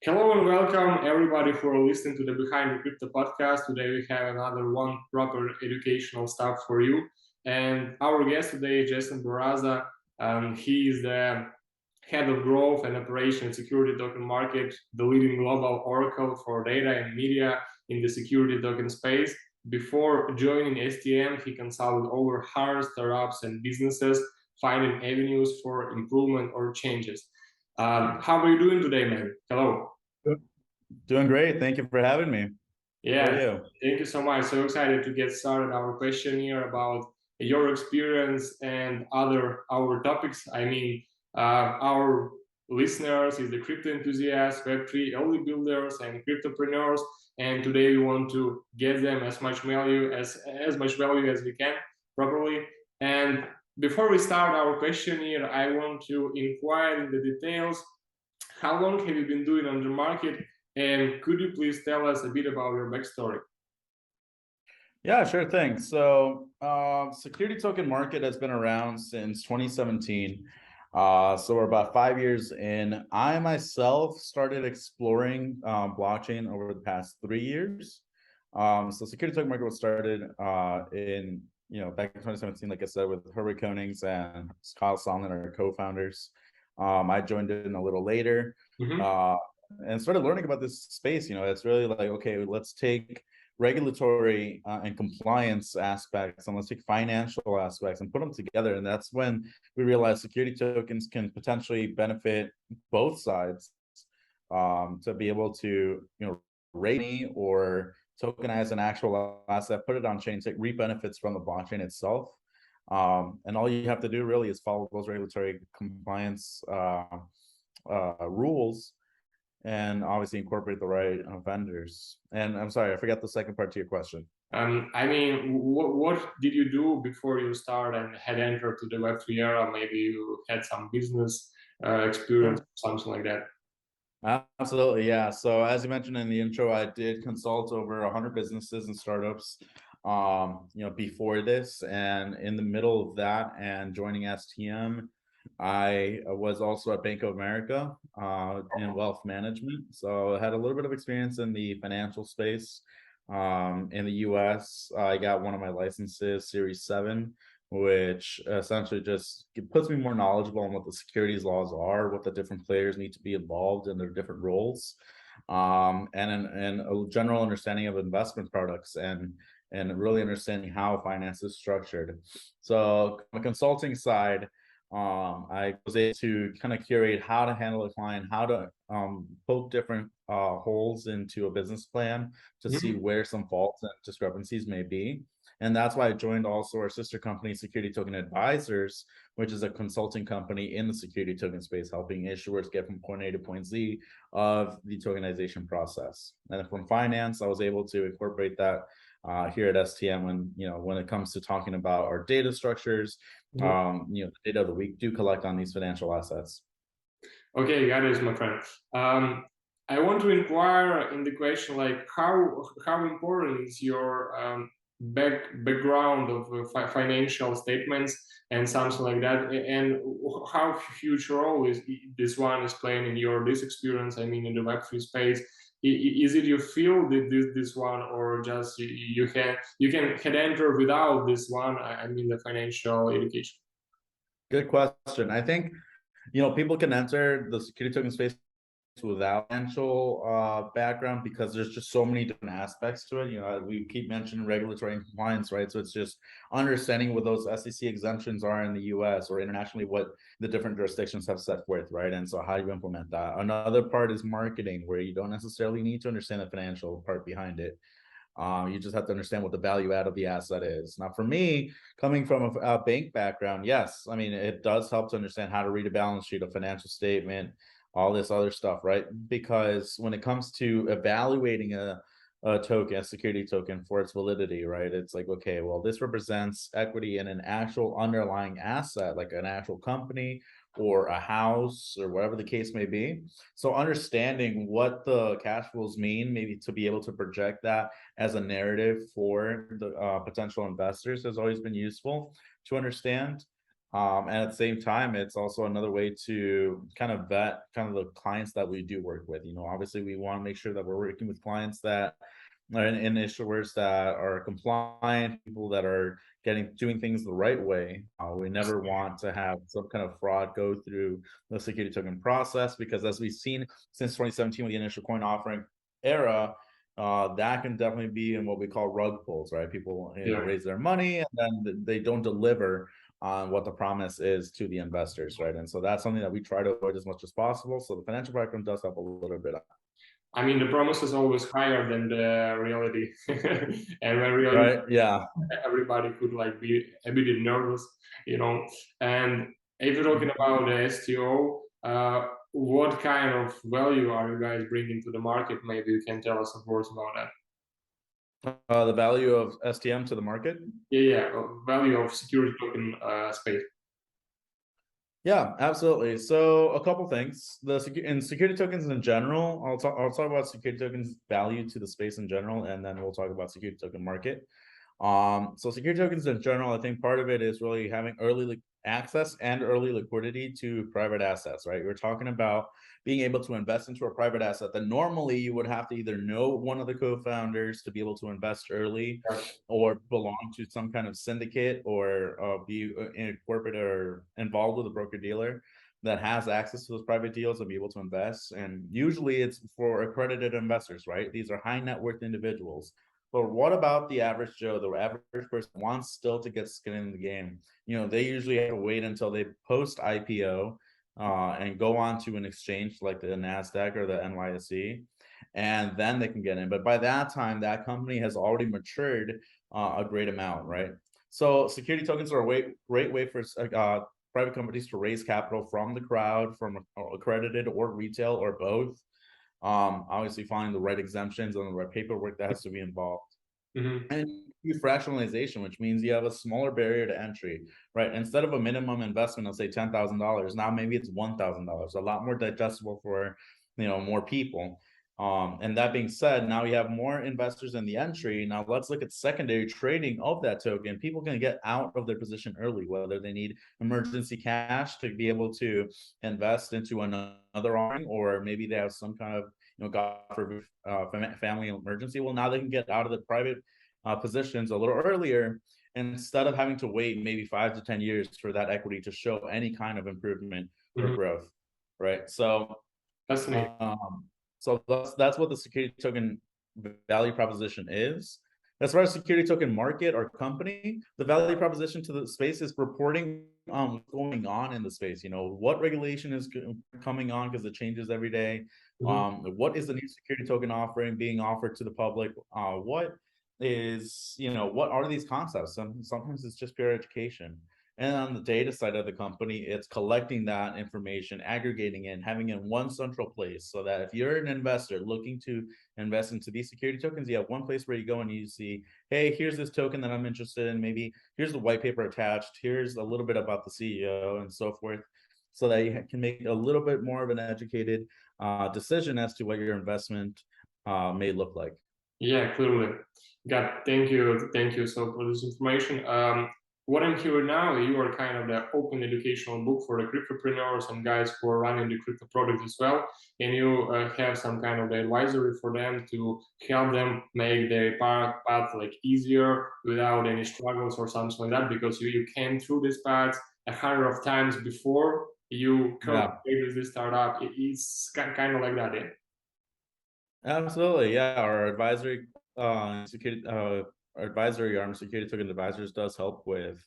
Hello and welcome everybody who are listening to the Behind the Crypto podcast. Today we have another one proper educational stuff for you. And our guest today is Jason Barraza. He is the head of growth and operation security token market, the leading global oracle for data and media in the security token space. Before joining STM, he consulted over 100 startups and businesses, finding avenues for improvement or changes. How are you doing today, man? Hello. Doing great. Thank you for having me. Yeah, How are you? thank you so much. So excited to get started our questionnaire about your experience and our topics. Our listeners is the crypto enthusiasts, Web3 early builders, and cryptopreneurs. And today we want to get them as much value as we can properly. And before we start our questionnaire, I want to inquire in the details. How long have you been doing on the market? And could you please tell us a bit about your backstory? Yeah, sure thing. So security token market has been around since 2017. So we're about 5 years in. I myself started exploring blockchain over the past 3 years. So security token market was started back in 2017, like I said, with Herbert Konings and Kyle Solomon, our co-founders. I joined in a little later. And started learning about this space. It's really like, okay, let's take regulatory and compliance aspects, and let's take financial aspects and put them together. And that's when we realized security tokens can potentially benefit both sides, to be able to, rate money or tokenize an actual asset, put it on chain, reap benefits from the blockchain itself. And all you have to do really is follow those regulatory compliance rules, and obviously incorporate the right vendors. And I'm sorry, I forgot the second part to your question. What did you do before you started and had entered to the Web3 era? Maybe you had some business experience, something like that. Absolutely, yeah. So as you mentioned in the intro, I did consult over 100 businesses and startups, before this, and in the middle of that and joining STM, I was also at Bank of America in wealth management. So I had a little bit of experience in the financial space. In the US, I got one of my licenses, Series 7, which essentially just puts me more knowledgeable on what the securities laws are, what the different players need to be involved in their different roles, and a general understanding of investment products and really understanding how finance is structured. So on the consulting side, I was able to kind of curate how to handle a client, how to poke different holes into a business plan to see where some faults and discrepancies may be. And that's why I joined also our sister company, Security Token Advisors, which is a consulting company in the security token space, helping issuers get from point A to point Z of the tokenization process. And from finance, I was able to incorporate that here at STM when it comes to talking about our data structures, the data that we do collect on these financial assets. Okay, got it, my friend. I want to inquire in the question, like how important is your background of financial statements and something like that, and how huge role is this one is playing in your this experience? I mean, in the Web3 space, is it you feel this one, or just you can enter without this one? I mean, the financial education. Good question. I think people can enter the security token space without financial background because there's just so many different aspects to it. We keep mentioning regulatory and compliance, right? So it's just understanding what those SEC exemptions are in the US or internationally, what the different jurisdictions have set forth, right? And so how you implement that. Another part is marketing, where you don't necessarily need to understand the financial part behind it. You just have to understand what the value add of the asset is. Now, for me, coming from a bank background, yes, I mean, it does help to understand how to read a balance sheet, a financial statement, all this other stuff, right? Because when it comes to evaluating a token, a security token for its validity, right? It's like, okay, well, this represents equity in an actual underlying asset, like an actual company or a house or whatever the case may be. So understanding what the cash flows mean, maybe to be able to project that as a narrative for the potential investors has always been useful to understand. And at the same time, it's also another way to kind of vet kind of the clients that we do work with. Obviously we want to make sure that we're working with clients that are in issuers that are compliant, people that are doing things the right way. We never want to have some kind of fraud go through the security token process, because as we've seen since 2017 with the initial coin offering era, that can definitely be in what we call rug pulls, right? People Yeah. raise their money and then they don't deliver on what the promise is to the investors, right? And so that's something that we try to avoid as much as possible. So the financial background does help a little bit. I mean, the promise is always higher than the reality, and when reality, Right? Yeah. everybody could like be a bit nervous, you know. And if you're talking about the STO, what kind of value are you guys bringing to the market? Maybe you can tell us some words about that. The value of STM to the market. Yeah, value of security token space. Yeah, absolutely. So a couple things. In security tokens in general, I'll talk about security tokens value to the space in general, and then we'll talk about security token market. So security tokens in general, I think part of it is really having early access and early liquidity to private assets, right? We're talking about being able to invest into a private asset that normally you would have to either know one of the co-founders to be able to invest early, or belong to some kind of syndicate, or be in a corporate or involved with a broker dealer that has access to those private deals and be able to invest. And usually it's for accredited investors, right? These are high net worth individuals. But what about the average Joe, the average person wants still to get skin in the game? They usually have to wait until they post IPO and go on to an exchange like the NASDAQ or the NYSE, and then they can get in. But by that time, that company has already matured a great amount, right? So security tokens are a great way for private companies to raise capital from the crowd, from accredited or retail or both. Obviously finding the right exemptions and the right paperwork that has to be involved. Mm-hmm. And you fractionalization, which means you have a smaller barrier to entry, right? Instead of a minimum investment of say $10,000, now maybe it's $1,000, a lot more digestible for more people. And that being said, now we have more investors in the entry. Now let's look at secondary trading of that token. People can get out of their position early, whether they need emergency cash to be able to invest into another offering, or maybe they have some kind of God forbid family emergency. Well, now they can get out of the private positions a little earlier, instead of having to wait maybe 5 to 10 years for that equity to show any kind of improvement or growth, right? So Fascinating. So that's what the security token value proposition is. As far as security token market or company, the value proposition to the space is reporting what's going on in the space. What regulation is coming on, because it changes every day. What is the new security token offering being offered to the public? What are these concepts? Sometimes it's just pure education. And on the data side of the company, it's collecting that information, aggregating it, and having it in one central place, so that if you're an investor looking to invest into these security tokens, you have one place where you go and you see, hey, here's this token that I'm interested in. Maybe here's the white paper attached. Here's a little bit about the CEO and so forth, so that you can make a little bit more of an educated decision as to what your investment may look like. Yeah, clearly. Thank you so for this information. What I'm hearing now, you are kind of the open educational book for the cryptopreneurs and guys who are running the crypto product as well. And you have some kind of advisory for them to help them make their path like easier without any struggles or something like that, because you came through this path 100 of times before you created this startup. It's kind of like that, yeah? Absolutely, yeah. Our advisory security our advisory arm, security token advisors, does help with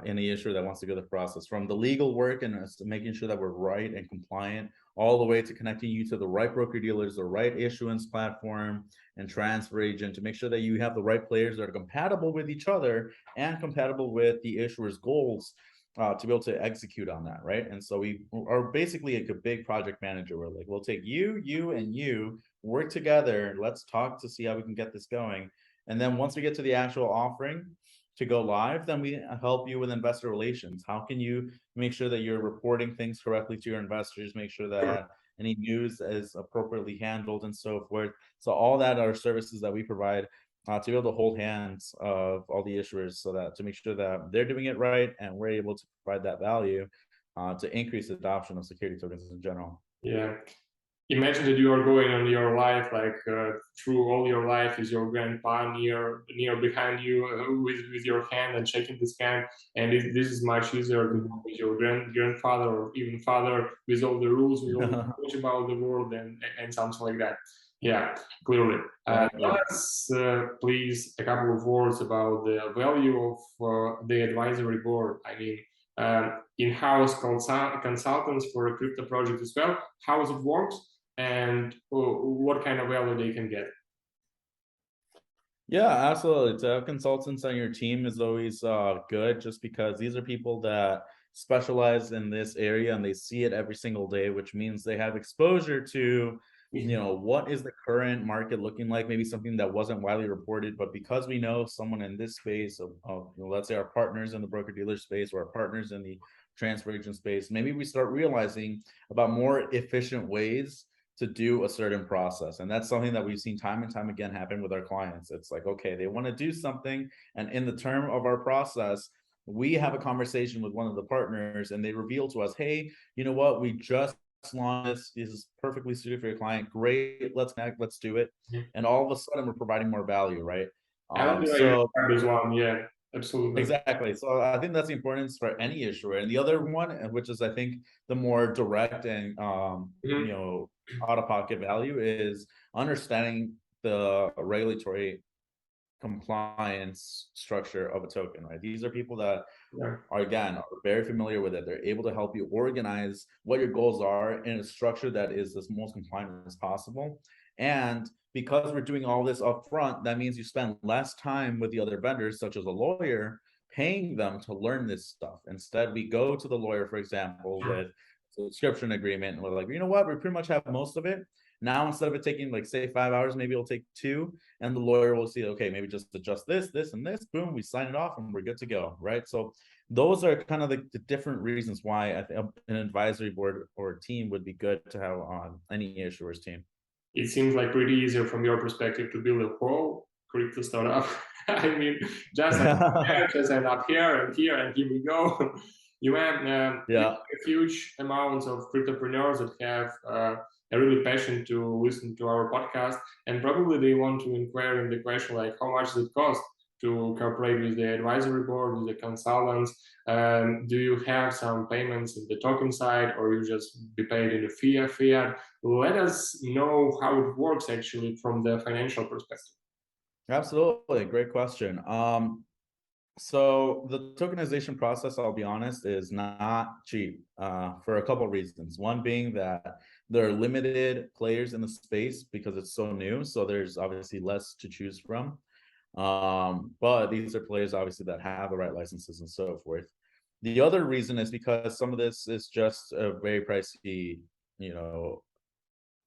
any issuer that wants to go the process, from the legal work and making sure that we're right and compliant, all the way to connecting you to the right broker dealers, the right issuance platform and transfer agent, to make sure that you have the right players that are compatible with each other and compatible with the issuer's goals, to be able to execute on that, right? And so we are basically like a big project manager. We're like, we'll take you, and you, work together. Let's talk to see how we can get this going. And then once we get to the actual offering to go live, then we help you with investor relations. How can you make sure that you're reporting things correctly to your investors, make sure that any news is appropriately handled and so forth. So all that are services that we provide to be able to hold hands of all the issuers, so that to make sure that they're doing it right and we're able to provide that value to increase adoption of security tokens in general. Yeah. Imagine that you are going on your life, like through all your life is your grandpa near behind you with your hand and shaking his hand, and this is much easier to do with your grandfather or even father, with all the rules, with all the knowledge about the world and something like that. Yeah, clearly. Tell Exactly. us, please, a couple of words about the value of the advisory board. I mean, in-house consultants for a crypto project as well, how it works, and what kind of value they can get. Yeah, absolutely. To have consultants on your team is always good, just because these are people that specialize in this area and they see it every single day, which means they have exposure to, what is the current market looking like, maybe something that wasn't widely reported, but because we know someone in this space of let's say our partners in the broker dealer space or our partners in the transfer agent space, maybe we start realizing about more efficient ways to do a certain process. And that's something that we've seen time and time again happen with our clients. It's like, okay, they want to do something, and in the term of our process, we have a conversation with one of the partners and they reveal to us, hey, you know what, we just launched this is perfectly suited for your client. Great, let's connect, let's do it. And all of a sudden we're providing more value, right? I don't think I So this one. Yeah, absolutely. exactly. So I think that's the importance for any issuer. And the other one, which is I think the more direct and Mhm. out of pocket value, is understanding the regulatory compliance structure of a token, right? These are people that Yeah. are very familiar with it. They're able to help you organize what your goals are in a structure that is as most compliant as possible. And because we're doing all this up front, that means you spend less time with the other vendors, such as a lawyer, paying them to learn this stuff. Instead, we go to the lawyer, for example, with a subscription agreement, and we're like, you know what, we pretty much have most of it. Now, instead of it taking, like, say 5 hours, maybe it'll take 2, and the lawyer will see, okay, maybe just adjust this, this, and this. Boom, we sign it off, and we're good to go, right? So those are kind of the different reasons why I think an advisory board or a team would be good to have on any issuer's team. It seems like pretty easier from your perspective to build a whole crypto startup. I mean, just like just and up here and here we go. You have Yeah. a huge amounts of cryptopreneurs that have a really passion to listen to our podcast, and probably they want to inquire in the question like, how much does it cost to cooperate with the advisory board, with the consultants? Do you have some payments in the token side, or you just be paid in the fiat? Let us know how it works actually from the financial perspective. Absolutely. Great question. So the tokenization process, I'll be honest, is not cheap for a couple of reasons. One being that there are limited players in the space because it's so new. So there's obviously less to choose from. But these are players obviously that have the right licenses and so forth. The other reason is because some of this is just a very pricey, you know,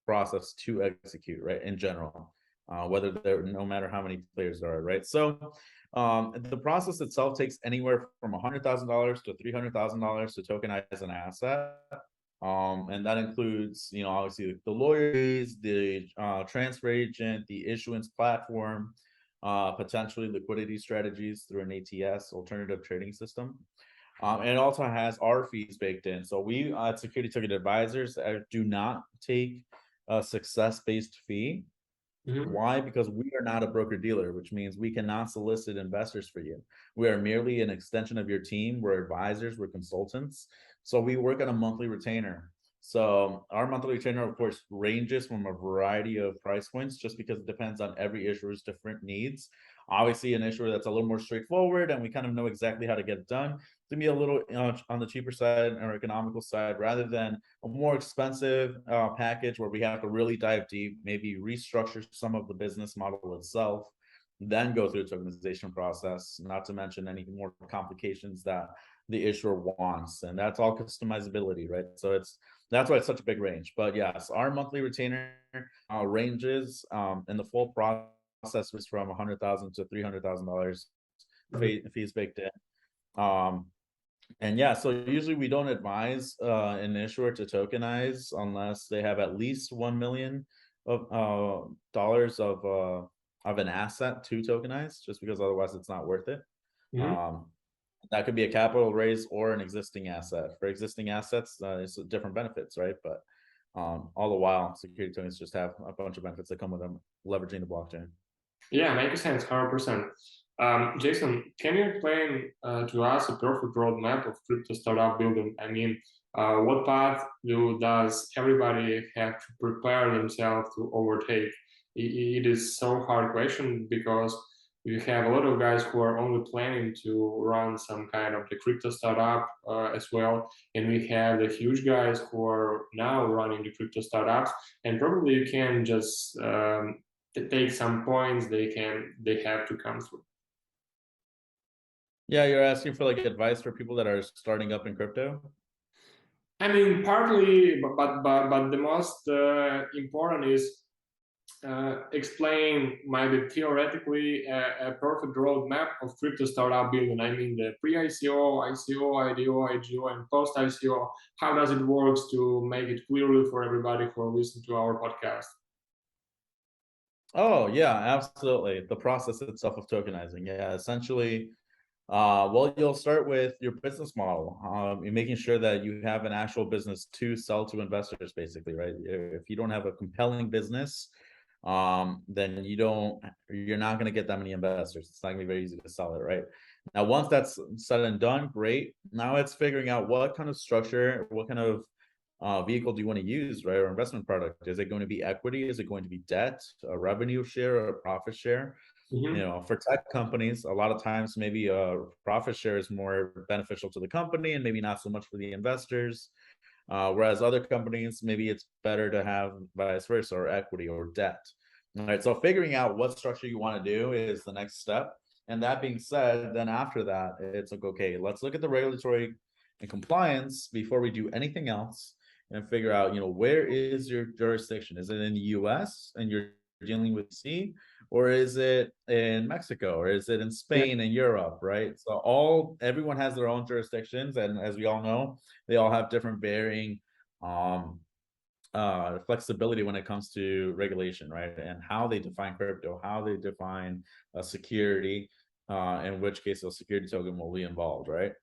process to execute, right? In general, whether there, no matter how many players there are, right? So the process itself takes anywhere from $100,000 to $300,000 to tokenize an asset. And that includes, obviously the lawyers, the transfer agent, the issuance platform, potentially liquidity strategies through an ATS, alternative trading system. And it also has our fees baked in. So we at Security Token Advisors do not take a success-based fee. Mhm. Why? Because we are not a broker dealer, which means we cannot solicit investors for you. We are merely an extension of your team. We're advisors, we're consultants. So we work on a monthly retainer. So our monthly retainer, of course, ranges from a variety of price points just because it depends on every issuer's different needs. Obviously, an issuer that's a little more straightforward and we kind of know exactly how to get it done, to be a little on the cheaper side or economical side, rather than a more expensive package where we have to really dive deep, maybe restructure some of the business model itself, then go through the tokenization process, not to mention any more complications that the issuer wants. And that's all customizability, right? So that's why it's such a big range. But yes, our monthly retainer ranges in the full process was from $100,000 to $300,000 fees baked in. And yeah, so usually we don't advise an issuer to tokenize unless they have at least $1 million of dollars of of an asset to tokenize, just because otherwise it's not worth it. Mhm. That could be a capital raise or an existing asset. For existing assets, it's different benefits, right? But all the while, security tokens just have a bunch of benefits that come with them leveraging the blockchain. Yeah, makes sense, 100%. Jason, can you explain to us a perfect roadmap of crypto startup building? I mean, what path does everybody have to prepare themselves to overtake? It is so hard question because you have a lot of guys who are only planning to run some kind of the crypto startup as well, and we have the huge guys who are now running the crypto startups, and probably you can just to take some points they have to come through. Yeah, you're asking for like advice for people that are starting up in crypto? I mean, partly, but the most important is explain maybe theoretically a perfect roadmap of crypto startup building. I mean, the pre-ICO, ICO, IDO, IGO, and post-ICO. How does it work to make it clearly for everybody who are listening to our podcast? Oh, yeah, absolutely. The process itself of tokenizing. Yeah, essentially, well, you'll start with your business model. You're making sure that you have an actual business to sell to investors, basically, right? If you don't have a compelling business, then you're not going to get that many investors. It's not going to be very easy to sell it, right? Now, once that's said and done, great. Now it's figuring out what kind of structure, what kind of vehicle do you want to use, right? Or investment product. Is it going to be equity? Is it going to be debt, a revenue share, or a profit share? You Mm-hmm. know, for tech companies, a lot of times maybe a profit share is more beneficial to the company and maybe not so much for the investors. Whereas other companies, maybe it's better to have vice versa, or equity or debt. All right. So figuring out what structure you want to do is the next step. And that being said, then after that, it's like, okay, let's look at the regulatory and compliance before we do anything else and figure out, where is your jurisdiction? Is it in the US and you're dealing with C, or is it in Mexico, or is it in Yeah. Spain and Europe, right? So everyone has their own jurisdictions, and as we all know, they all have different varying um flexibility when it comes to regulation, right? And how they define crypto, how they define a security, in which case a security token will be involved, right?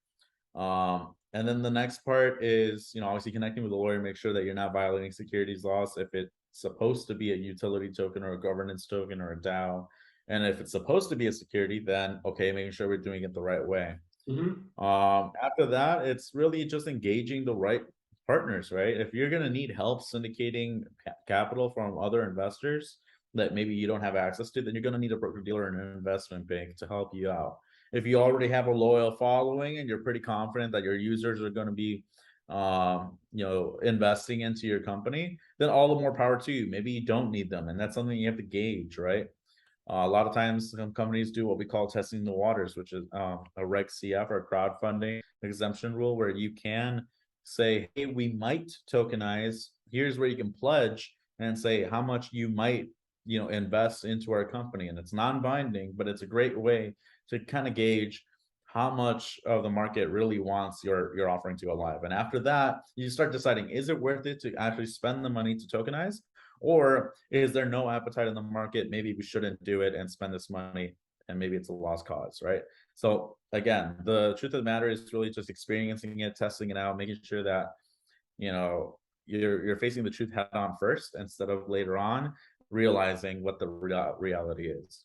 And then the next part is, obviously connecting with a lawyer, make sure that you're not violating securities laws. If it's supposed to be a utility token or a governance token or a DAO, and if it's supposed to be a security, then okay, making sure we're doing it the right way. Mm-hmm. After that, it's really just engaging the right partners, right? If you're going to need help syndicating capital from other investors that maybe you don't have access to, then you're going to need a broker dealer and an investment bank to help you out. If you already have a loyal following and you're pretty confident that your users are going to be investing into your company, then all the more power to you. Maybe you don't need them, and that's something you have to gauge, right? A lot of times some companies do what we call testing the waters, which is a Reg CF or crowdfunding exemption rule, where you can say, hey, we might tokenize. Here's where you can pledge and say how much you might, invest into our company. And it's non-binding, but it's a great way to kind of gauge how much of the market really wants your offering to go live. And after that, you start deciding, is it worth it to actually spend the money to tokenize? Or is there no appetite in the market? Maybe we shouldn't do it and spend this money, and maybe it's a lost cause, right? So again, the truth of the matter is really just experiencing it, testing it out, making sure that you're facing the truth head on first instead of later on realizing what the reality is.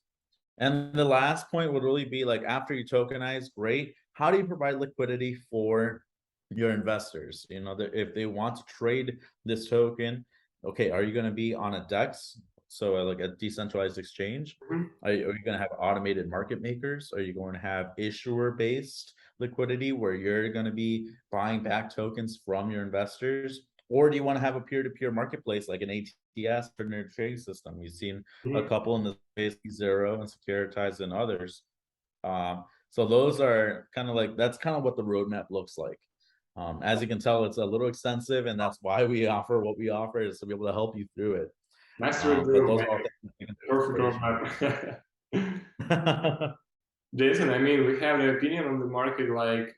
And the last point would really be like, after you tokenize, great. How do you provide liquidity for your investors? If they want to trade this token, okay, are you going to be on a DEX? So like a decentralized exchange? Mm-hmm. Are you going to have automated market makers? Are you going to have issuer based liquidity where you're going to be buying back tokens from your investors? Or do you want to have a peer-to-peer marketplace like an ATS or a trading system? We've seen a couple in the space, Zero and Securitize and others. So those are kind of like, that's kind of what the roadmap looks like. As you can tell, it's a little extensive, and that's why we offer what we offer, is to be able to help you through it. Nice to But review, those man. are all things into Perfect consideration. roadmap. Jason, I mean, we have the opinion on the market like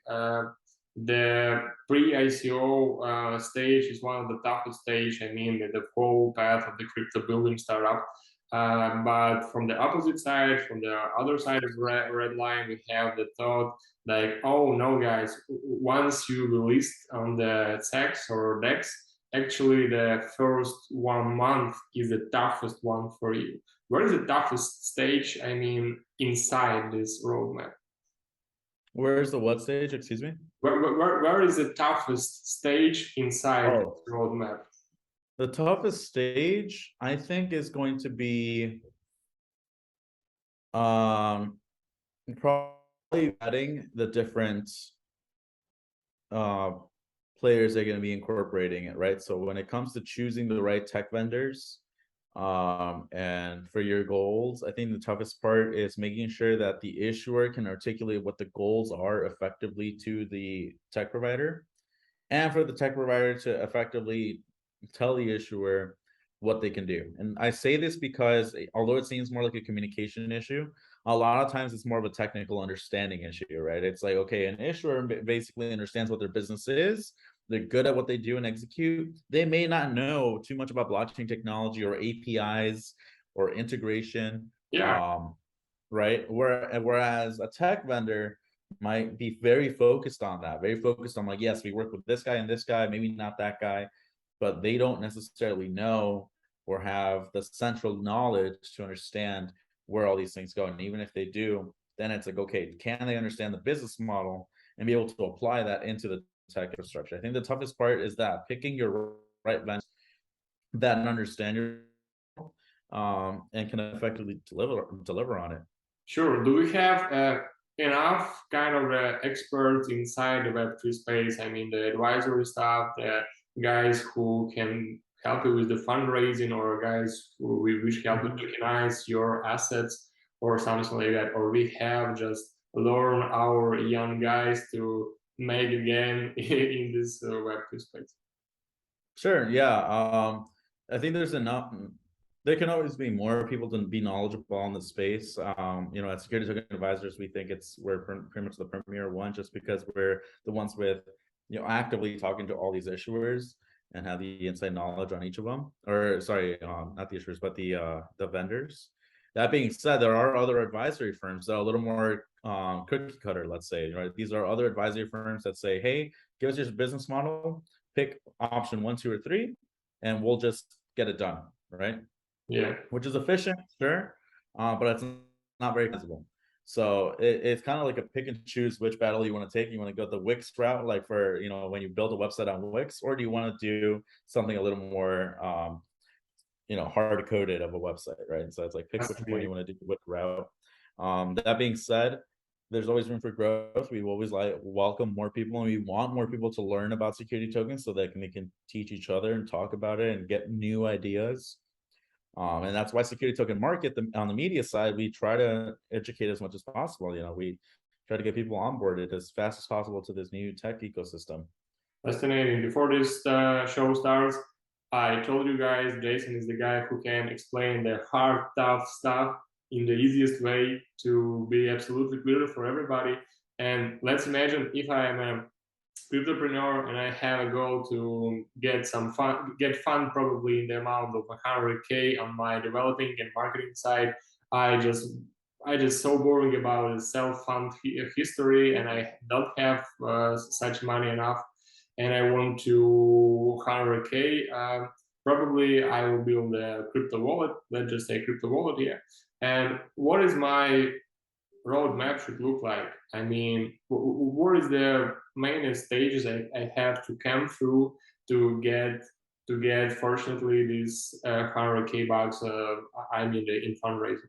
the pre-ICO stage is one of the toughest stage. I mean, the whole path of the crypto building startup. But from the opposite side, from the other side of red line, we have the thought like, oh no, guys, once you list on the CEX or DEX, actually the first 1 month is the toughest one for you. Where is the toughest stage, I mean, inside this roadmap? Where's the what stage? Excuse me? Where is the toughest stage inside this roadmap? The toughest stage, I think, is going to be probably adding the different players that are going to be incorporating it, right? So when it comes to choosing the right tech vendors and for your goals, I think the toughest part is making sure that the issuer can articulate what the goals are effectively to the tech provider, and for the tech provider to effectively tell the issuer what they can do. And I say this because although it seems more like a communication issue, a lot of times it's more of a technical understanding issue, right? It's like, okay, an issuer basically understands what their business is. They're good at what they do and execute. They may not know too much about blockchain technology or APIs or integration. Yeah. Right. Whereas a tech vendor might be very focused on that, very focused on like, yes, we work with this guy and this guy, maybe not that guy, but they don't necessarily know or have the central knowledge to understand where all these things go. And even if they do, then it's like, okay, can they understand the business model and be able to apply that into the tech infrastructure? I think the toughest part is that picking your right vendors that understand your and can effectively deliver on it. Sure. Do we have enough kind of experts inside the Web3 space? I mean, the advisory staff, the guys who can help you with the fundraising, or guys who we wish help to tokenize your assets or something like that? Or we have just learn our young guys to make again in this Web3 space? Sure. Yeah. I think there's enough. There can always be more people to be knowledgeable in the space. At Security Token Advisors, we think we're pretty much the premier one, just because we're the ones with, actively talking to all these issuers and have the inside knowledge on each of them. Or sorry, not the issuers, but the vendors. That being said, there are other advisory firms that are a little more cookie cutter, let's say, right? These are other advisory firms that say, hey, give us your business model, pick option 1, 2, or 3, and we'll just get it done, right? Yeah. Which is efficient, sure, but it's not very visible. So it's kind of like a pick and choose which battle you want to take. You want to go the Wix route, like for, when you build a website on Wix, or do you want to do something a little more, hard coded of a website, right? So it's like pick which one you want to do, which route. That being said, there's always room for growth. We always welcome more people, and we want more people to learn about security tokens so that they can teach each other and talk about it and get new ideas. And that's why Security Token Market, on the media side, we try to educate as much as possible. We try to get people onboarded as fast as possible to this new tech ecosystem. Fascinating. Before this show starts, I told you guys Jason is the guy who can explain the hard, tough stuff in the easiest way to be absolutely clear for everybody. And let's imagine if I am a cryptopreneur and I have a goal to get fund probably in the amount of 100K on my developing and marketing side. I just so boring about self-fund history, and I don't have such money enough, and I want to 100K. Probably I will build a crypto wallet. Let's just say crypto wallet here. And what is my roadmap should look like? I mean, what is the main stages I have to come through to get fortunately these 100K bucks? I mean, in fundraising.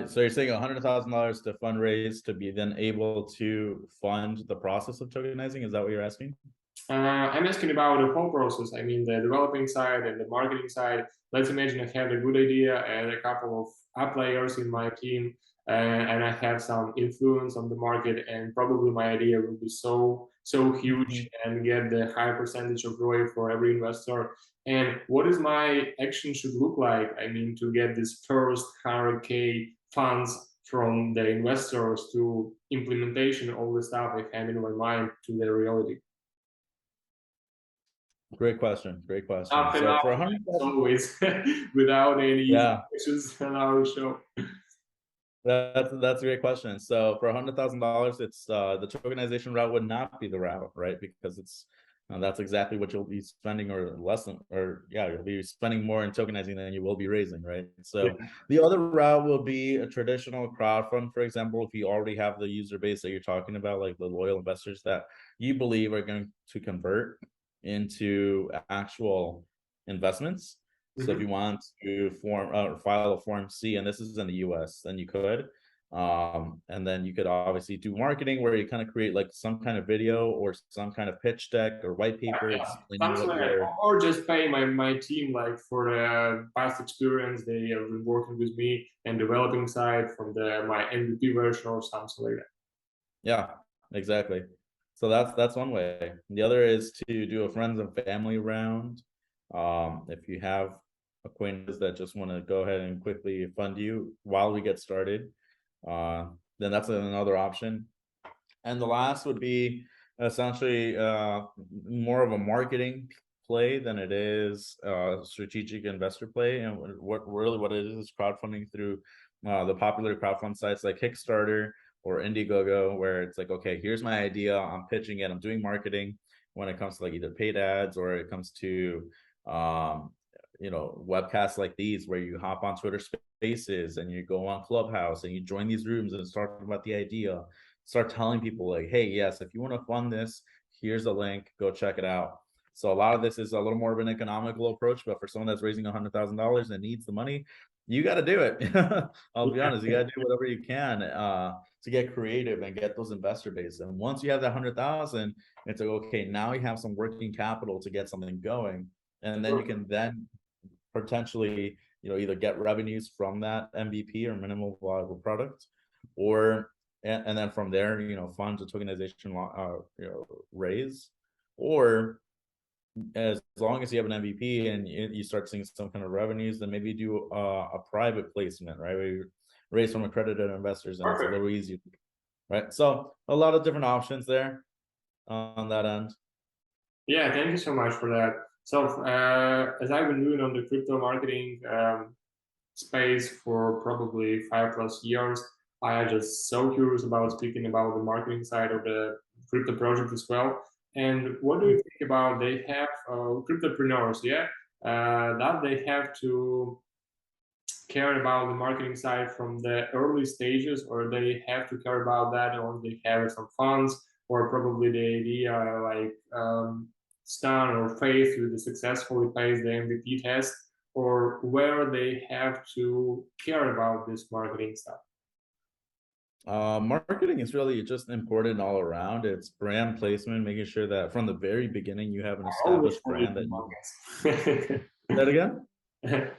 So you're saying $100,000 to fundraise to be then able to fund the process of tokenizing? Is that what you're asking? I'm asking about the whole process. I mean, the developing side and the marketing side. Let's imagine I have a good idea and a couple of app players in my team, and I have some influence on the market, and probably my idea will be so huge and get the high percentage of ROI for every investor. And what is my action should look like? I mean, to get this first 100K funds from the investors to implementation, all the stuff I have in my mind to the reality. Great question. Great question. Half an So hour, for as 100,000, always, without any yeah, issues on our show. that's a great question. So for $100,000, it's the tokenization route would not be the route, right? Because it's that's exactly what you'll be spending, or less than, or yeah, you'll be spending more in tokenizing than you will be raising, right? Yeah, So the other route will be a traditional crowdfund, for example, if you already have the user base that you're talking about, like the loyal investors that you believe are going to convert into actual investments. So if mhm. you want to file a Form C, and this is in the US, then you could. And then you could obviously do marketing where you kind of create like some kind of video or some kind of pitch deck or white paper Yeah, explaining something what like that. you're. Or just pay my team like for the past experience they have been working with me and developing side from my MVP version or something like that. Yeah, exactly. So that's one way. The other is to do a friends and family round. If you have acquaintances that just want to go ahead and quickly fund you while we get started, uh, then that's another option. And the last would be essentially more of a marketing play than it is a strategic investor play. And what it is crowdfunding through the popular crowdfund sites like Kickstarter or Indiegogo, where it's like, okay, here's my idea, I'm pitching it, I'm doing marketing when it comes to like either paid ads or it comes to um, webcasts like these where you hop on Twitter Spaces and you go on Clubhouse and you join these rooms and start talking about the idea, start telling people like, hey, yes, if you want to fund this, here's a link, go check it out. So a lot of this is a little more of an economical approach, but for someone that's raising $100,000 and needs the money, you got to do it. I'll be honest, you got to do whatever you can to get creative and get those investor base. And once you have that 100,000, it's like, okay, now you have some working capital to get something going, and then you can then potentially, either get revenues from that MVP or minimal viable product, or and then from there, fund the tokenization raise, or as long as you have an MVP and you start seeing some kind of revenues, then maybe do a private placement, right? Where you raise from accredited investors, and it's a Perfect. little easier, right? So a lot of different options there on that end. Yeah, thank you so much for that. So, as I've been doing on the crypto marketing space for probably 5+ years, I am just so curious about speaking about the marketing side of the crypto project as well. And what do you think about they have cryptopreneurs? Yeah, that they have to care about the marketing side from the early stages, or they have to care about that once they have some funds, or probably the idea like stun or faith with the successfully pass the MVP test, or where they have to care about this marketing stuff. Marketing is really just important all around. It's brand placement, making sure that from the very beginning you have an I always established told you brand that you. about That again?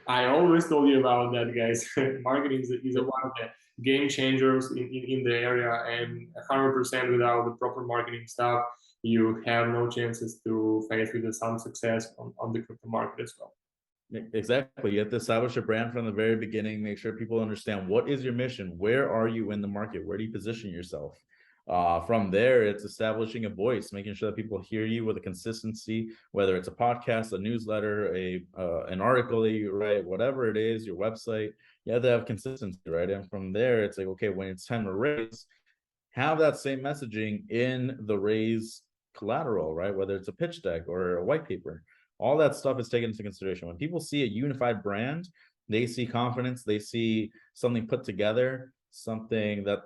I always told you about that, guys. Marketing is one of the game changers in the area, and 100% without the proper marketing stuff, you have no chances to face with some success on the crypto market as well. Exactly. You have to establish a brand from the very beginning, make sure people understand what is your mission, where are you in the market, where do you position yourself. From there, it's establishing a voice, making sure that people hear you with a consistency, whether it's a podcast, a newsletter, an article that you write, whatever it is, your website. You have to have consistency, right? And from there, it's like, okay, when it's time to raise, have that same messaging in the raise collateral, right? Whether it's a pitch deck or a white paper, all that stuff is taken into consideration. When people see a unified brand, they see confidence, they see something put together, something that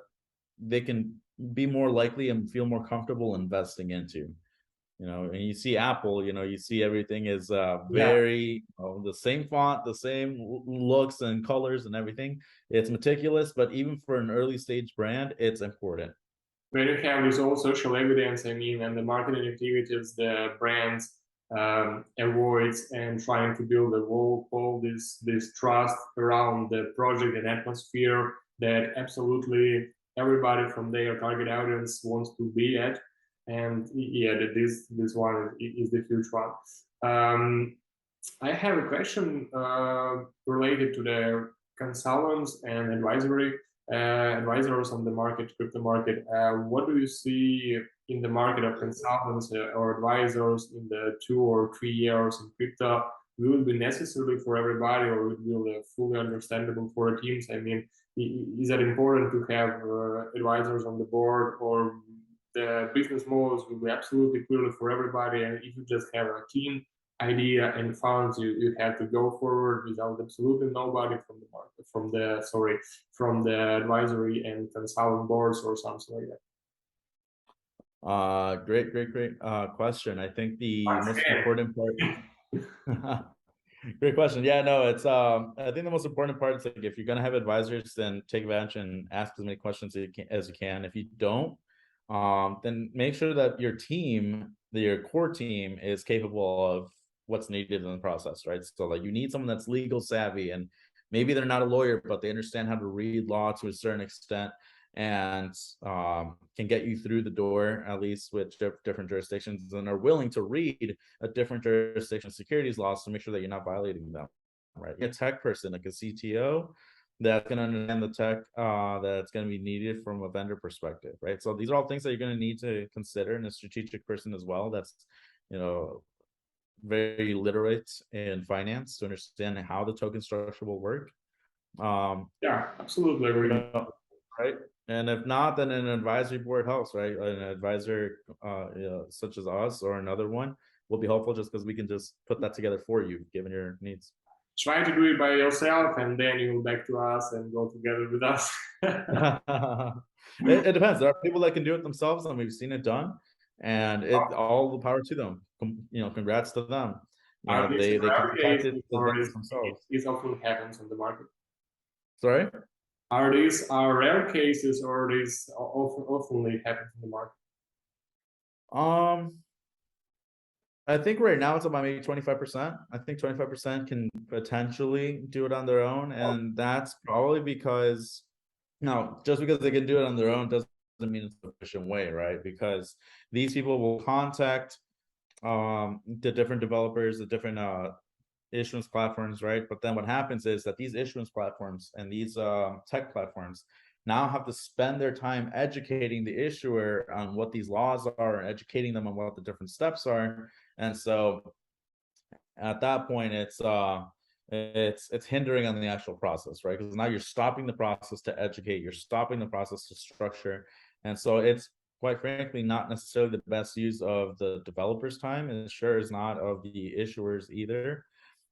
they can be more likely and feel more comfortable investing into. And you see Apple, you see everything is Yeah, very the same font, the same looks and colors and everything. It's meticulous, but even for an early stage brand, it's important. when you have this all social evidence, I mean, and the marketing activities, the brands avoids and trying to build all this trust around the project and atmosphere that absolutely everybody from their target audience wants to be at. And yeah, this one is the huge one. I have a question related to the consultants and advisory advisors on the market, crypto market. What do you see in the market of consultants or advisors in the 2 or 3 years in crypto will it be necessary for everybody, or it will fully understandable for the teams? I mean, is it important to have advisors on the board, or the business models will be absolutely clearly for everybody, and if you just have a team idea and funds, you have to go forward without absolutely nobody from the market, from the advisory and consultant boards or something like that? Great question. I think the most important part. Great question. Yeah, no, it's I think the most important part is like if you're gonna have advisors, then take advantage and ask as many questions as you can. If you don't, then make sure that your team, your core team, is capable of what's needed in the process, right? So like you need someone that's legal savvy, and maybe they're not a lawyer, but they understand how to read law to a certain extent, and can get you through the door, at least with different jurisdictions, and are willing to read a different jurisdiction securities laws to make sure that you're not violating them, right? A tech person, like a CTO, that's going to understand the tech that's going to be needed from a vendor perspective, right? So these are all things that you're going to need to consider, and a strategic person as well that's, you know, very literate in finance to understand how the token structure will work. Yeah, absolutely agree. You know, right? And if not, then an advisory board helps, right? An advisor you know, such as us or another one will be helpful, just because we can just put that together for you given your needs. Try to do it by yourself, and then you will back to us and go together with us. It depends. There are people that can do it themselves, and we've seen it done, and all the power to them. You know, congrats to them. You know, they contacted the vendors themselves. This often happens on the market. Sorry? Are these rare cases, or these often happens in the market? I think right now it's about maybe 25%. I think 25% can potentially do it on their own, and that's probably because, no, just because they can do it on their own doesn't mean it's an efficient way, right? Because these people will contact the different developers, the different issuance platforms, right? But then what happens is that these issuance platforms and these tech platforms now have to spend their time educating the issuer on what these laws are, and educating them on what the different steps are. And so at that point, it's hindering on the actual process, right? Because now you're stopping the process to educate, you're stopping the process to structure. And so it's, quite frankly, not necessarily the best use of the developer's time, and sure is not of the issuers either.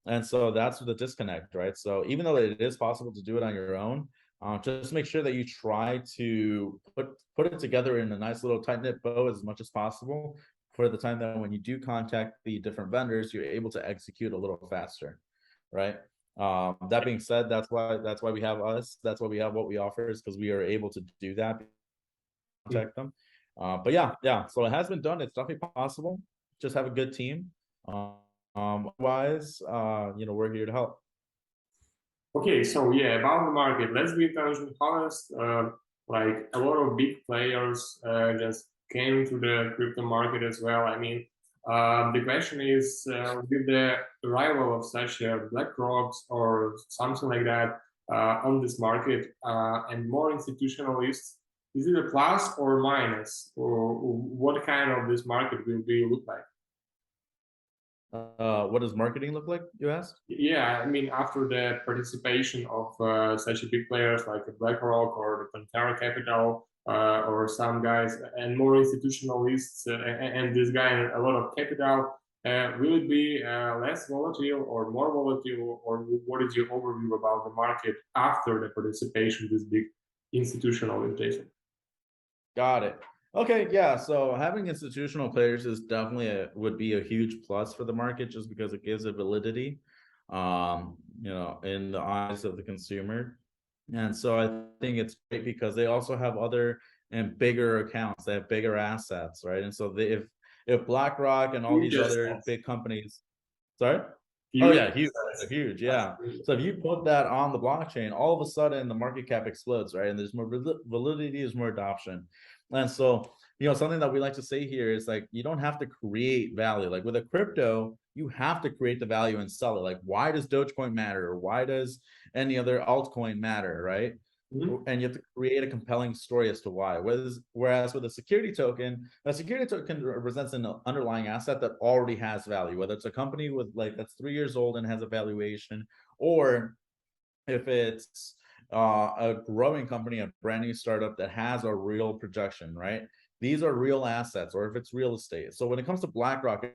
And so that's the disconnect, right? So even though it is possible to do it on your own, just make sure that you try to put it together in a nice little tight knit bow as much as possible, for the time that when you do contact the different vendors, you're able to execute a little faster, right? That being said, that's why we have us. That's why we have what we offer, is because we are able to do that, contact them. But yeah. So it has been done. It's definitely possible. Just have a good team. Otherwise, you know, we're here to help. Okay, so yeah, about the market, let's be totally honest. Like a lot of big players just came to the crypto market as well. I mean, the question is, with the arrival of such BlackRocks or something like that on this market, and more institutionalists, is it a plus or minus, or what kind of this market will be look like? What does marketing look like, you asked? Yeah, I mean, after the participation of such big players like BlackRock or the Pantera Capital, or some guys and more institutionalists, and this guy a lot of capital, will it be less volatile or more volatile, or what is your overview about the market after the participation of this big institutional invitation? Got it. Okay, yeah. So having institutional players is definitely would be a huge plus for the market, just because it gives it validity, you know, in the eyes of the consumer. And so I think it's great because they also have other and bigger accounts, they have bigger assets, right? And so if BlackRock and all these other big companies, sorry. Oh yeah, huge, yeah. So if you put that on the blockchain, all of a sudden the market cap explodes, right? And there's more validity, there's more adoption. And so, you know, something that we like to say here is like, you don't have to create value. Like with a crypto, you have to create the value and sell it. Like, why does Dogecoin matter? Or why does any other altcoin matter, right? Mhm. and you have to create a compelling story as to why. Whereas with a security token represents an underlying asset that already has value, whether it's a company with like that's 3 years old and has a valuation, or if it's a growing company, a brand new startup that has a real projection, right? These are real assets, or if it's real estate. So when it comes to BlackRock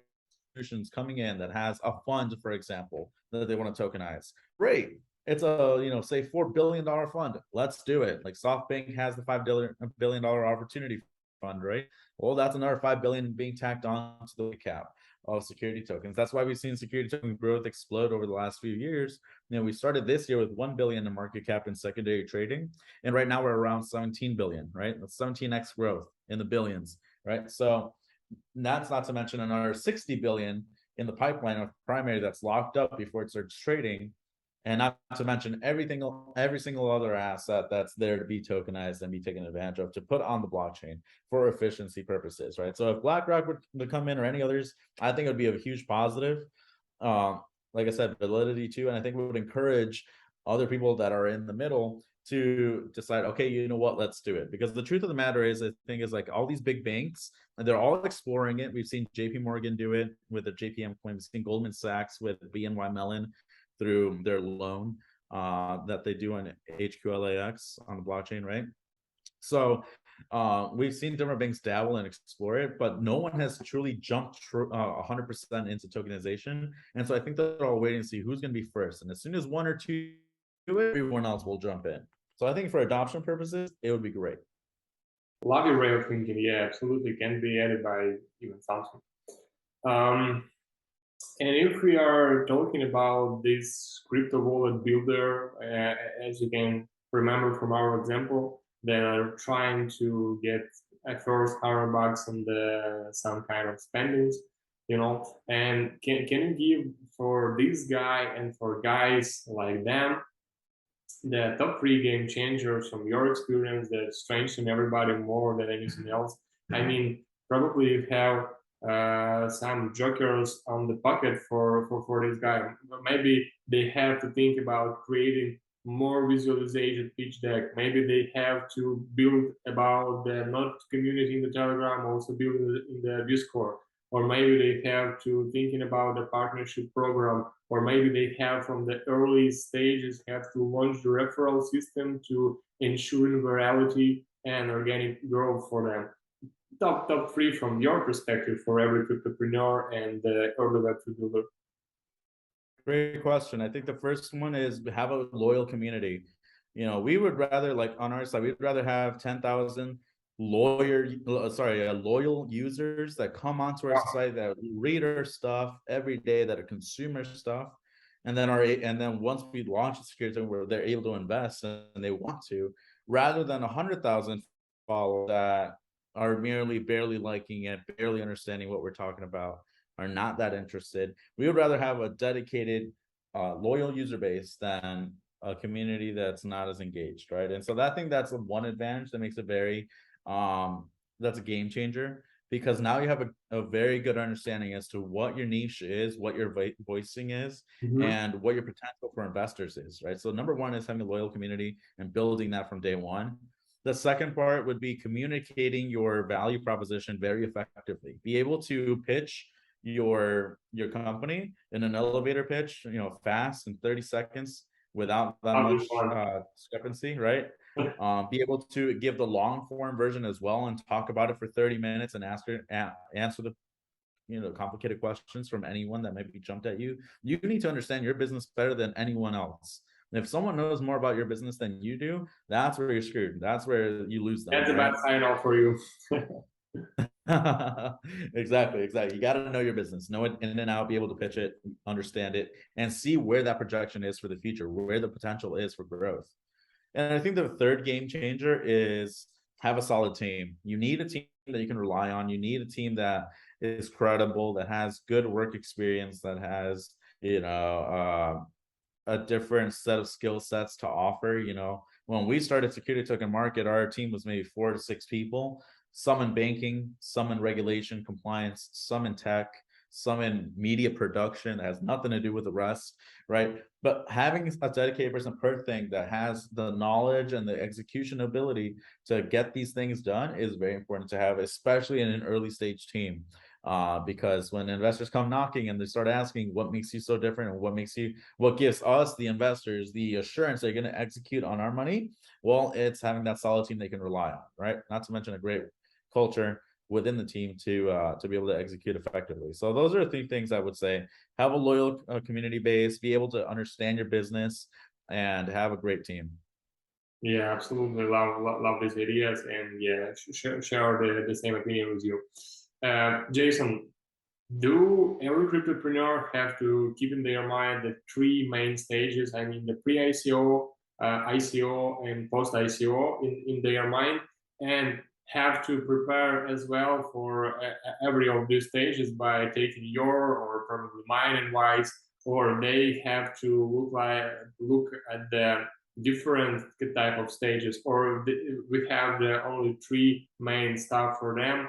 institutions coming in that has a fund, for example, that they want to tokenize, great. It's a say $4 billion fund. Let's do it. Like SoftBank has the $5 billion opportunity fund, right? Well, that's another $5 billion being tacked on to the cap of security tokens. That's why we've seen security token growth explode over the last few years. We started this year with 1 billion in market cap in secondary trading, and right now we're around 17 billion, right? That's 17x growth in the billions, right? So that's not to mention another 60 billion in the pipeline of primary that's locked up before it starts trading, and not to mention every single other asset that's there to be tokenized and be taken advantage of to put on the blockchain for efficiency purposes, right? So if BlackRock would come in, or any others, I think it would be a huge positive. Um, like I said, validity too, and I think we would encourage other people that are in the middle to decide, okay, you know what, let's do it. Because the truth of the matter is, I think, is like all these big banks, and they're all exploring it. We've seen JP Morgan do it with the JPM coin. We've seen Goldman Sachs with BNY Mellon through their loan that they do on HQLAX on the blockchain, right? So we've seen different banks dabble and explore it, but no one has truly jumped 100% into tokenization. And so I think they're all waiting to see who's going to be first. And as soon as one or two do it, everyone else will jump in. So I think for adoption purposes, it would be great. Love your way of thinking. Yeah, absolutely. Can be added by even something. Um, and if we are talking about this crypto wallet builder, as you can remember from our example, they are trying to get at first $100 on some kind of spendings, and can you give for this guy and for guys like them the top three game changers from your experience that strengthen everybody more than anything else? I mean, probably you have some jokers on the pocket for this guy. Maybe they have to think about creating more visualization pitch deck. Maybe they have to build about the not community in the Telegram, also build in the Discord. Or maybe they have to thinking about the partnership program, or maybe they have from the early stages have to launch the referral system to ensure virality and organic growth for them. Top three from your perspective for every cryptopreneur and the early Web3 builder. Great question. I think the first one is have a loyal community. We would rather, like on our side, we'd rather have 10,000 loyal users that come onto our site, that read our stuff every day, that are consumer stuff, and then once we launch a security where they're able to invest and they want to, rather than 100,000 followers that are merely barely liking it, barely understanding what we're talking about, are not that interested. We would rather have a dedicated, loyal user base than a community that's not as engaged, right? And so I think that's one advantage that makes it that's a game changer, because now you have a very good understanding as to what your niche is, what your voicing is, and what your potential for investors is, right? So number one is having a loyal community and building that from day one. The second part would be communicating your value proposition very effectively. Be able to pitch your company in an elevator pitch, fast in 30 seconds without that much discrepancy, right? Be able to give the long form version as well and talk about it for 30 minutes and answer the complicated questions from anyone that might be jumped at you. You need to understand your business better than anyone else. And if someone knows more about your business than you do, that's where you're screwed. That's where you lose them. That's a bad sign off for you. Exactly. You got to know your business, know it in and out, be able to pitch it, understand it, and see where that projection is for the future, where the potential is for growth. And I think the third game changer is have a solid team. You need a team that you can rely on. You need a team that is credible, that has good work experience, that has, a different set of skill sets to offer. When we started Security Token Market, our team was maybe 4 to 6 people, some in banking, some in regulation, compliance, some in tech, some in media production that has nothing to do with the rest, right? But having a dedicated person per thing that has the knowledge and the execution ability to get these things done is very important to have, especially in an early stage team. Because when investors come knocking and they start asking what makes you so different and what gives us, the investors, the assurance they're going to execute on our money, well, it's having that solid team they can rely on, right? Not to mention a great culture within the team to be able to execute effectively. So those are the three things I would say: have a loyal community base, be able to understand your business, and have a great team. Yeah, absolutely love these ideas, and yeah, share the same opinion with you. Jason, do every cryptopreneur have to keep in their mind the three main stages? I mean, the pre-ICO, ICO, and post-ICO in their mind, and have to prepare as well for every of these stages by taking your or probably mine advice, or they have to look at the different type of stages, or we have the only three main stuff for them.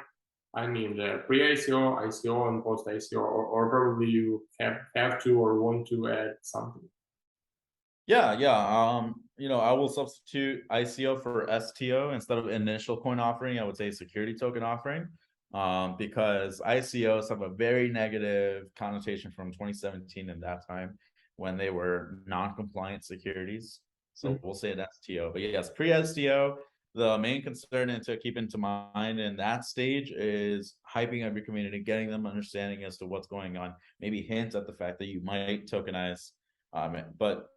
I mean, the pre-ICO, ICO, and post-ICO, or probably you have to or want to add something. Yeah. I will substitute ICO for STO instead of initial coin offering. I would say security token offering, because ICOs have a very negative connotation from 2017 and that time when they were non-compliant securities. So we'll say it STO. But yes, pre-STO, the main concern and to keep into mind in that stage is hyping up your community, getting them understanding as to what's going on, maybe hints at the fact that you might tokenize, but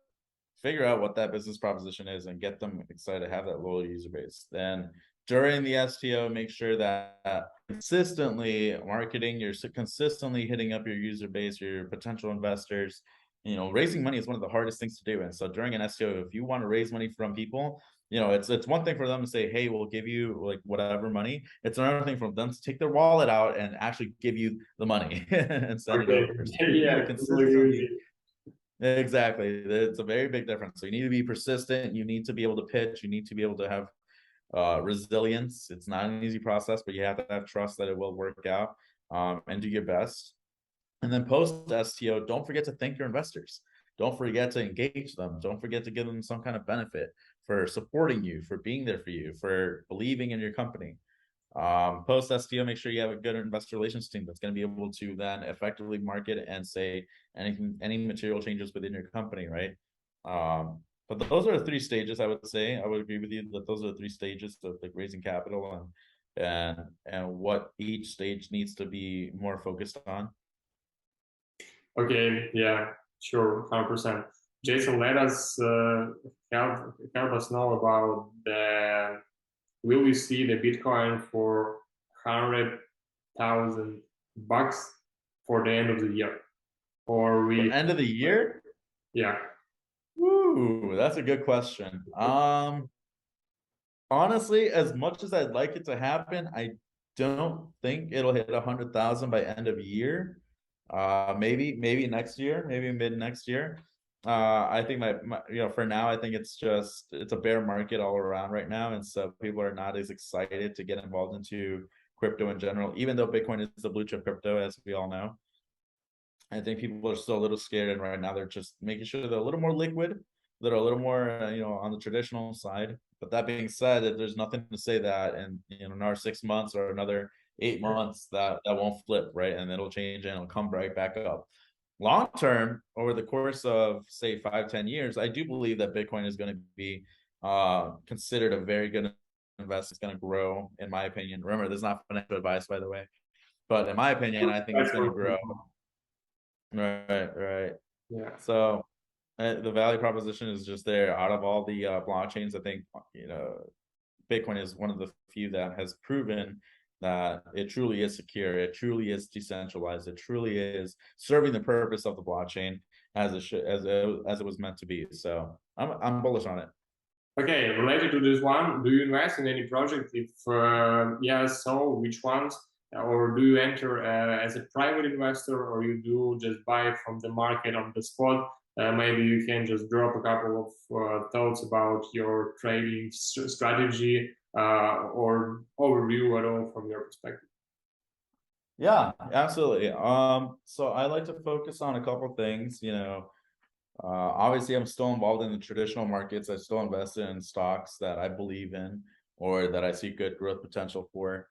figure out what that business proposition is and get them excited to have that loyal user base. Then during the STO, make sure that consistently marketing, you're consistently hitting up your user base, your potential investors. Raising money is one of the hardest things to do. And so during an STO, if you want to raise money from people, it's one thing for them to say, hey, we'll give you like whatever money. It's another thing for them to take their wallet out and actually give you the money and send it over. So you need to consistently. Exactly. It's a very big difference. So you need to be persistent. You need to be able to pitch. You need to be able to have resilience. It's not an easy process, but you have to have trust that it will work out, and do your best. And then post STO, don't forget to thank your investors. Don't forget to engage them. Don't forget to give them some kind of benefit for supporting you, for being there for you, for believing in your company. Post STO, make sure you have a good investor relations team that's going to be able to then effectively market and say any material changes within your company, right? But those are the three stages. I would say I would agree with you that those are the three stages of like raising capital and what each stage needs to be more focused on. Okay, yeah, sure, 100%. Jason, let us help us know about the. Will we see the Bitcoin for $100,000 for the end of the year, or we end of the year? Yeah. Ooh, that's a good question. Honestly, as much as I'd like it to happen, I don't think it'll hit 100,000 by end of year. Maybe next year, maybe mid next year. I think for now, I think it's a bear market all around right now, and so people are not as excited to get involved into crypto in general, even though Bitcoin is the blue chip crypto, as we all know. I think people are still a little scared, and right now they're just making sure they're a little more liquid, that are a little more, on the traditional side. But that being said, that there's nothing to say that in another 6 months or another 8 months that won't flip, right? And it'll change and it'll come right back up. Long term, over the course of say 5-10 years, I do believe that Bitcoin is going to be considered a very good investment. It's going to grow, in my opinion. Remember, this is not financial advice, by the way, but in my opinion, I think it's going to grow. Right. Yeah. So the value proposition is just there. Out of all the blockchains, I think Bitcoin is one of the few that has proven that it truly is secure, it truly is decentralized, it truly is serving the purpose of the blockchain as it was meant to be. So I'm bullish on it. Okay, related to this one, do you invest in any project? If yes, so which ones? Or do you enter as a private investor, or you do just buy from the market on the spot? Maybe you can just drop a couple of thoughts about your trading strategy or overview at all from your perspective. Yeah, absolutely. So I like to focus on a couple things, obviously I'm still involved in the traditional markets. I still invest in stocks that I believe in or that I see good growth potential for.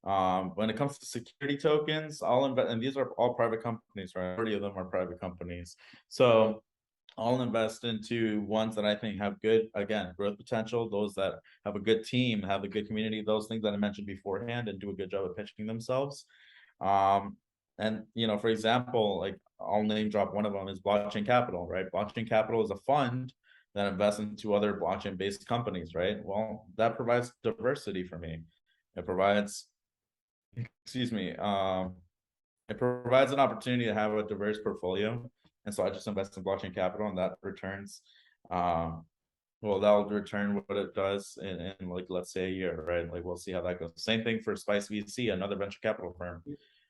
When it comes to security tokens, I'll invest, and these are all private companies, right? 30 of them are private companies. So I'll invest into ones that I think have good, again, growth potential, those that have a good team, have a good community, those things that I mentioned beforehand, and do a good job of pitching themselves. Um, and for example, like I'll name drop one of them is Blockchain Capital, right? Blockchain Capital is a fund that invests into other blockchain-based companies, right? Well, that provides diversity for me. It provides, excuse me, it provides an opportunity to have a diverse portfolio. And so I just invest in blockchain capital and that returns, um, well, that'll return what it does in like, let's say a year, right? Like we'll see how that goes. Same thing for Spice VC, another venture capital firm.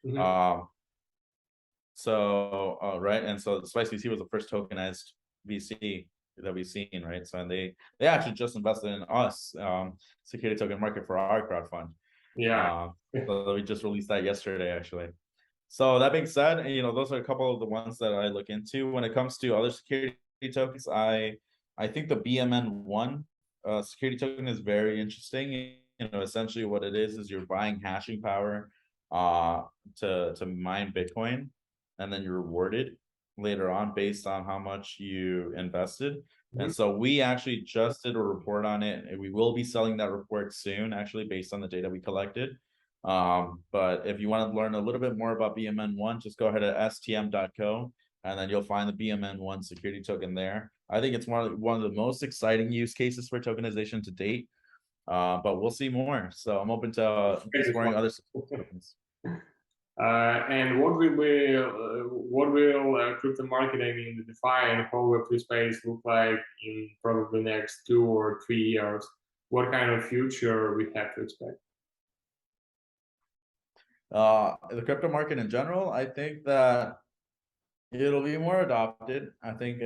Mhm. Um, right. And so the Spice VC was the first tokenized VC that we've seen, right? So and they actually just invested in us, security token market for our crowd fund. Yeah. So we just released that yesterday, actually. So that being said, those are a couple of the ones that I look into. When it comes to other security tokens, I think the BMN1 security token is very interesting. Essentially what it is you're buying hashing power uh, to mine Bitcoin, and then you're rewarded later on based on how much you invested. Mhm. And so we actually just did a report on it, and we will be selling that report soon, actually, based on the data we collected. But if you want to learn a little bit more about BMN1, just go ahead to stm.co, and then you'll find the BMN1 security token there. I think it's one of the most exciting use cases for tokenization to date. But we'll see more. So I'm open to Crazy exploring fun. other tokens. And what will crypto marketing in the DeFi and whole Web3 space look like in probably next 2 or 3 years? What kind of future we have to expect? The crypto market in general, I think that it'll be more adopted. I think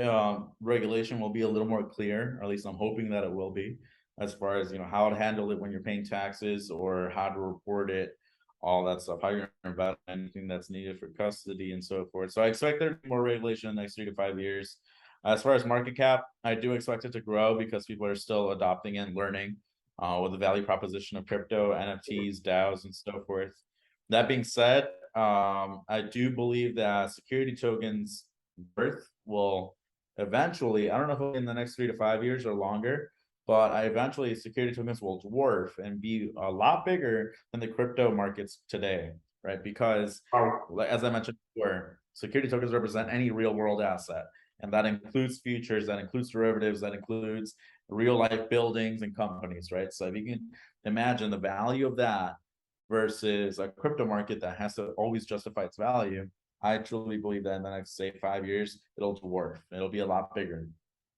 regulation will be a little more clear, or at least I'm hoping that it will be, as far as how to handle it when you're paying taxes or how to report it, all that stuff, how you're about anything that's needed for custody and so forth. So I expect there to be more regulation in the next 3 to 5 years. As far as market cap, I do expect it to grow because people are still adopting and learning with the value proposition of crypto, NFTs, DAOs, and so forth. That being said, I do believe that security tokens worth will eventually, I don't know if in the next 3 to 5 years or longer, but eventually security tokens will dwarf and be a lot bigger than the crypto markets today, right? Because Wow. as I mentioned before, security tokens represent any real world asset. And that includes futures, that includes derivatives, that includes real life buildings and companies, right? So if you can imagine the value of that versus a crypto market that has to always justify its value, I truly believe that in the next, say, 5 years, it'll dwarf. It'll be a lot bigger.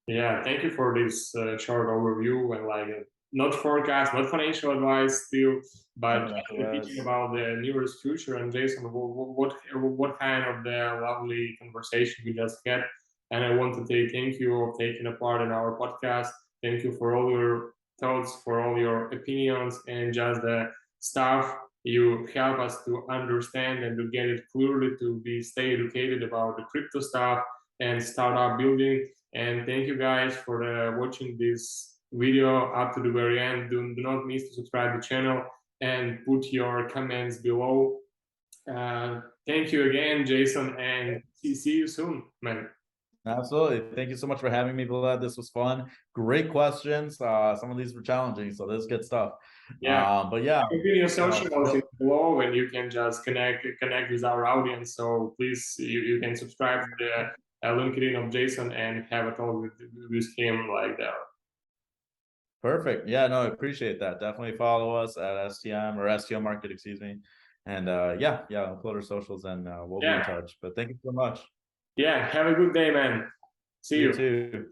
Yeah, thank you for this short overview and like not forecast, not financial advice still, but just thinking Yes. about the nearest future. And Jason, what kind of the lovely conversation we just had. And I want to say thank you for taking a part in our podcast. Thank you for all your thoughts, for all your opinions, and just the stuff you help us to understand and to get it clearly to be stay educated about the crypto stuff and startup building. And thank you guys for watching this video up to the very end. Do not miss to subscribe the channel and put your comments below. Thank you again, Jason, and see you soon, man. Absolutely. Thank you so much for having me, Vlad. This was fun. Great questions. Some of these were challenging, so this is good stuff. Yeah, But yeah, video socials is real, below, and you can just connect with our audience. So please, you can subscribe to the LinkedIn of Jason and have a talk with him like that. perfect. Yeah, no, I appreciate that. Definitely follow us at STM or STM Market, excuse me. And yeah, upload our socials and we'll be in Yeah, touch. But thank you so much. yeah. Have a good day, man. See You you. too.